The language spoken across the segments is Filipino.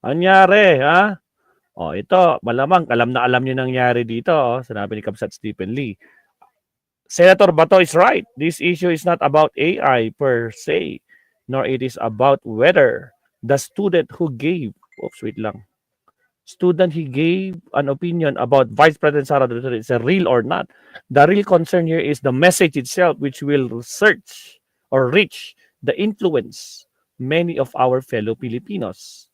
Anyari, ha? O, ito, malamang, alam na alam nyo nangyari dito, sinabi ni Kapsat Stephen Lee. Senator Bato is right. This issue is not about AI per se, nor it is about whether the student who gave, student he gave an opinion about Vice President Sara Duterte is a real or not. The real concern here is the message itself, which will search or reach the influence many of our fellow Filipinos.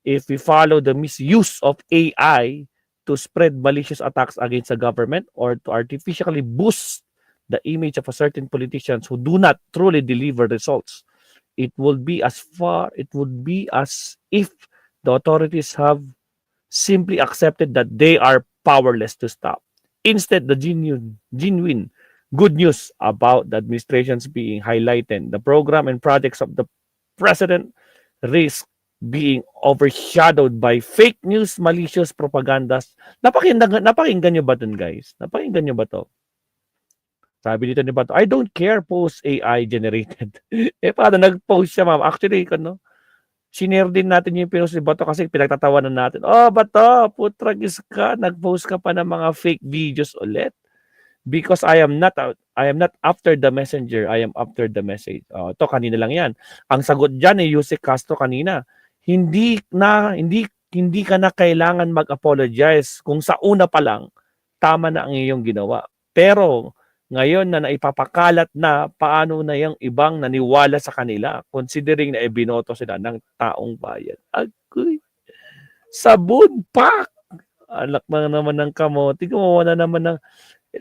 If we follow the misuse of AI to spread malicious attacks against the government or to artificially boost the image of a certain politicians who do not truly deliver results, it would be as if the authorities have simply accepted that they are powerless to stop. Instead, the genuine good news about the administrations being highlighted, the program and projects of the president risk being overshadowed by fake news, malicious propagandas. Napakinggan nyo ba dun, guys? Napakinggan nyo ba to? Sabi dito ni Bato, I don't care post AI generated. Paano nag-post siya, ma'am? Actually, sinare din natin yung pinost ni Bato kasi pinagtatawanan natin. Oh, Bato, putragis ka, nag-post ka pa ng mga fake videos ulit. Because I am not after the messenger, I am after the message. Oh, ito kanina lang 'yan. Ang sagot diyan ni Yusek Castro kanina, hindi ka na kailangan mag-apologize kung sa una pa lang tama na ang iyong ginawa. Pero ngayon na naipapakalat na, paano na yung ibang naniwala sa kanila considering na ibinoto sila ng taong bayan. Agoy. Sabon pak. Alak na naman ng kamote. Gumawa na naman ng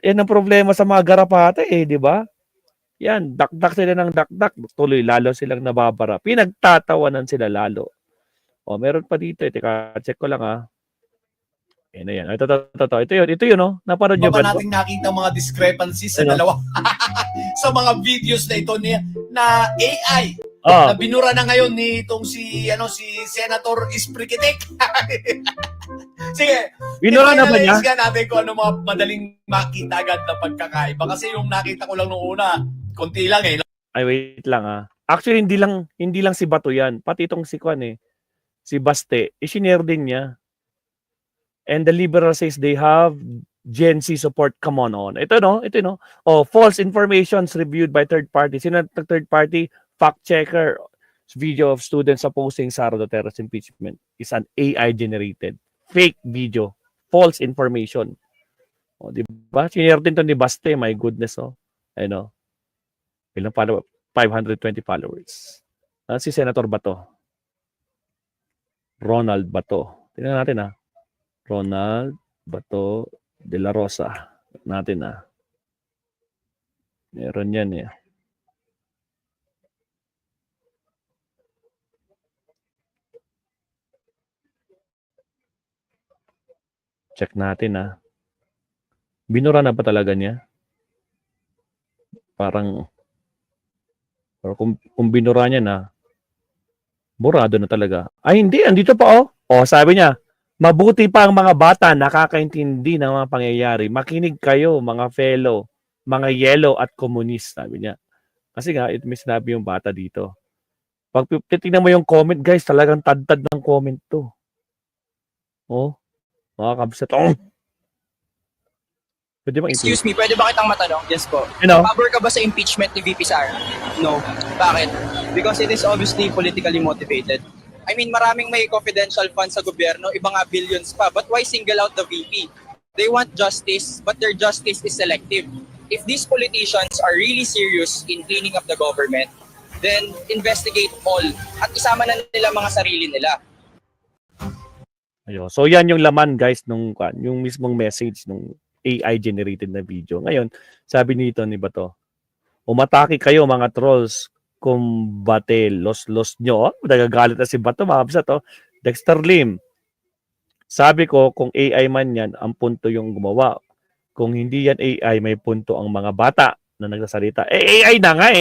yan ang problema sa mga garapata di ba? Yan, dakdak sila ng dakdak. Tuloy, lalo silang nababara. Pinagtatawanan sila lalo. O, meron pa dito. Teka, check ko lang Yan na yan. Ito yun, Naparod nyo ba? Ba nating nakita mga discrepancies sa dalawa? Sa mga videos na ito na AI. Na binura na ngayon ni itong si Senator Isprikitek. Sige. Binura na ba niya? Natin kung ano mga madaling makita agad na pagkakaiba. Kasi yung nakita ko lang nung una, konti lang Ay, wait lang Actually, hindi lang si Bato yan. Pati itong si si Baste, isinare din niya. And the liberal says they have Gen Z support. Come on. Ito no. Oh, false informations reviewed by third party. Sino third party? Fact checker. Video of students opposing Sara Duterte's impeachment is an AI generated fake video. False information. O, di ba? Sinare din to ni Baste. My goodness, Ayun, ilang follower? 520 followers. Si Senator Bato. Ronald Bato. Tingnan natin, Ronald Bato de la Rosa. Natin, Meron yan, Check natin, Binura na ba talaga niya? Parang kung binura niya na, burado na talaga. Ay, hindi. Andito pa, sabi niya, mabuti pa ang mga bata nakakaintindi ng mga pangyayari. Makinig kayo, mga fellow, mga yellow at komunist, sabi niya. Kasi may sinabi yung bata dito. Pag titignan mo yung comment, guys, talagang tad-tad ng comment to. Mga kabsat. Excuse me, pwede ba kitang matanong? Yes po. Pabor ka ba sa impeachment ni VP Sara? No. Bakit? Because it is obviously politically motivated. I mean, maraming may confidential funds sa gobyerno, iba nga billions pa. But why single out the VP? They want justice, but their justice is selective. If these politicians are really serious in cleaning up the government, then investigate all at isama na nila mga sarili nila. So yan yung laman, guys, yung mismong message nung AI generated na video. Ngayon, sabi nito ni Bato, umatake kayo mga trolls, kumbate, los nyo. Nagagalit na si Bato, mga Dexter Lim, sabi ko, kung AI man yan, ang punto yung gumawa. Kung hindi yan AI, may punto ang mga bata na nagsasalita. AI na nga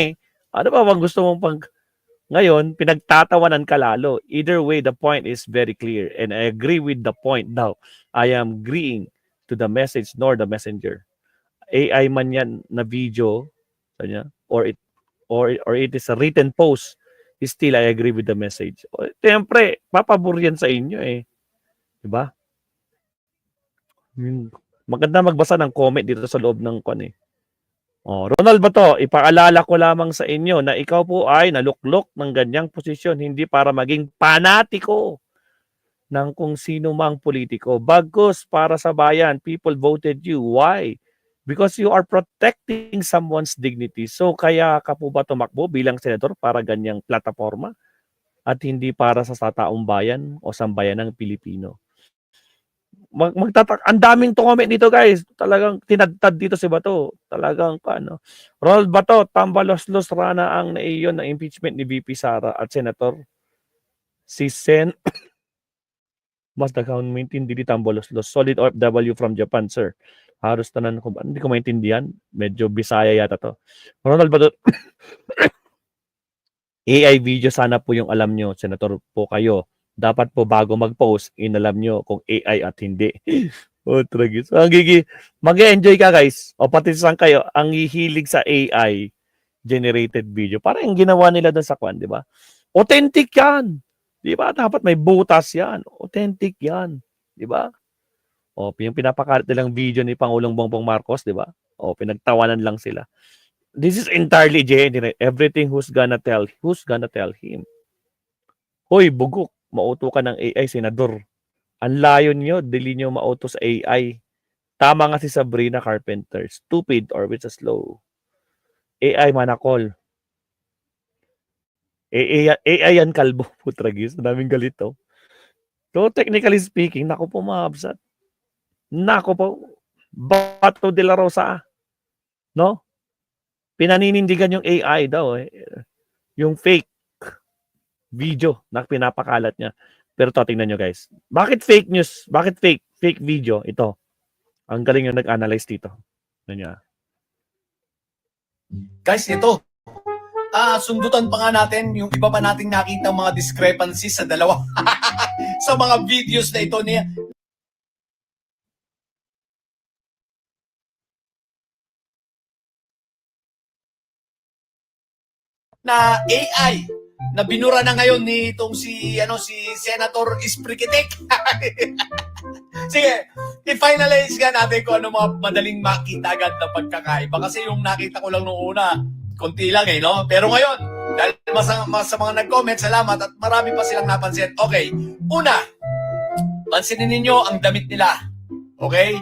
Ano ba bang gusto mong Ngayon, pinagtatawanan ka lalo. Either way, the point is very clear. And I agree with the point now. I am agreeing to the message nor the messenger. AI man yan na video, or it is a written post Still, I agree with the message. Siyempre, papabor yan sa inyo eh. Diba? Maganda magbasa ng comment dito sa loob ng kwan eh. Ronald Bato, ipaalala ko lamang sa inyo na ikaw po ay naluklok ng ganyang posisyon hindi para maging panatiko ng kung sino mang politiko. Bagkus para sa bayan, people voted you. Why? Because you are protecting someone's dignity. So kaya ka po ba tumakbo bilang senador para ganyang plataforma at hindi para sa taong bayan o sambayan ng Pilipino? Ang daming comment dito guys. Talagang tinadtad dito si Bato. Talagang paano. Ronald Bato, tambalos-los rana ang naiyon ng impeachment ni VP Sara at Senator si Sen mas nagkaon maintindihan tambalos-los. Solid OFW from Japan, sir. Halos tanan ko. Hindi ko maintindihan. Medyo Bisaya yata to. Ronald Bato, AI video sana po yung alam nyo. Senator po kayo. Dapat po bago mag-post, inalam nyo kung AI at hindi. Tragis. Mag-enjoy ka guys. O pati saan kayo, ang hihilig sa AI generated video. Parang yung ginawa nila doon sa kwan, di ba? Authentic yan. Di ba? Dapat may butas yan. Authentic yan. Di ba? O, yung pinapakalat nilang video ni Pangulong Bongbong Marcos, di ba? O, pinagtawanan lang sila. This is entirely generated. Everything who's gonna tell him. Hoy, bugok. Mauto ka ng AI, senador. Ang layo nyo, dili nyo mauto sa AI. Tama nga si Sabrina Carpenter. Stupid or with a slow. AI manakol. AI yan kalbo. Putragis. Daming galito. So, technically speaking, nako po maabsat. Nako po. Bato de la Rosa. No? Pinaninindigan yung AI daw. Yung fake video na pinapakalat niya. Pero tingnan nyo guys. Bakit fake news? Bakit fake video? Ito. Ang galing yung nag-analyze dito. Ganyan. Guys, ito. Sundutan pa nga natin yung iba pa nating nakita mga discrepancies sa dalawa. Sa mga videos na ito niya. Na AI na binura na ngayon ni itong si Senator Isprikitik. Sige, i-finalize nga natin kung ano mga madaling makita agad na pagkakaiba. Kasi yung nakita ko lang nung una, konti lang no? Pero ngayon, dahil sa mga nag-comment, salamat at marami pa silang napansin. Okay, una, pansinin ninyo ang damit nila. Okay?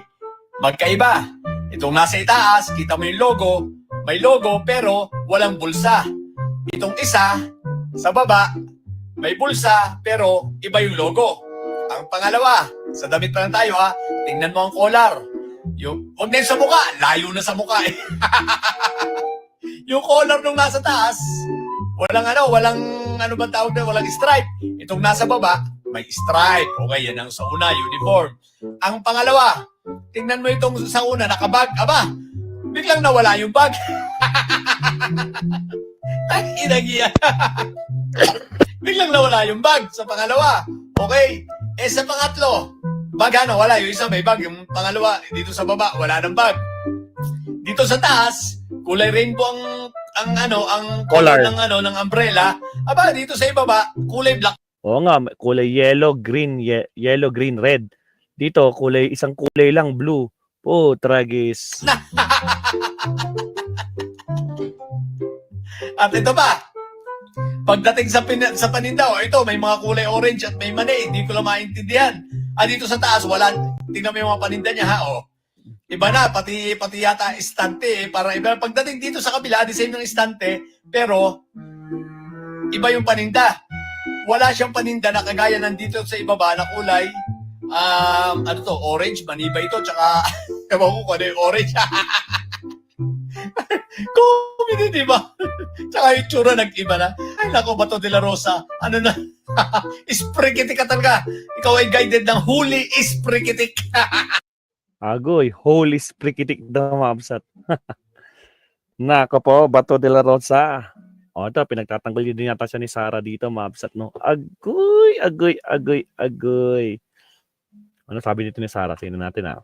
Magkaiba. Itong nasa itaas, kita mo yung logo, may logo pero walang bulsa. Itong isa, sa baba, may bulsa, pero iba yung logo. Ang pangalawa, sa damit pa lang tayo tingnan mo ang collar. Huwag na yung sa mukha, layo na sa mukha eh. Yung collar nung nasa taas, walang walang stripe. Itong nasa baba, may stripe. Okay, yan ang sa una, uniform. Ang pangalawa, tingnan mo itong sa una, nakabag. Aba, biglang nawala yung bag. Ay, inagiyan. Biglang nawala yung bag sa pangalawa. Okay. Sa pangatlo, bag wala. Yung isa may bag. Yung pangalawa, dito sa baba, wala ng bag. Dito sa taas, kulay rainbow ang color ng umbrella. Aba, dito sa ibaba, kulay black. Oo nga, kulay yellow, green, red. Dito, isang kulay lang, blue. Tragis. At ito pa, pagdating sa paninda, ito may mga kulay orange at may mani, hindi ko lang maintindihan. Dito sa taas, wala. Tingnan mo yung mga paninda niya Iba na, pati yata istante para iba. Pagdating dito sa kabila, the same ng istante, pero iba yung paninda. Wala siyang paninda na kagaya nandito sa ibaba na kulay, orange, maniba ito, tsaka, ewan ko kung ano yung orange. Comedy, di ba? Tsaka yung tsura nag-iba na. Ay, nako, Bato de la Rosa. Ano na? Isprikitik ka talaga. Ikaw ay guided ng Holy Isprikitik. Agoy, Holy Isprikitik daw maabsat. Nako po, Bato de la Rosa. Ito, pinagtatanggol din yata siya ni Sara dito, maabsat, no? Agoy. Ano sabi dito ni Sara? Sino natin,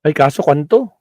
Ay, kaso kwanto?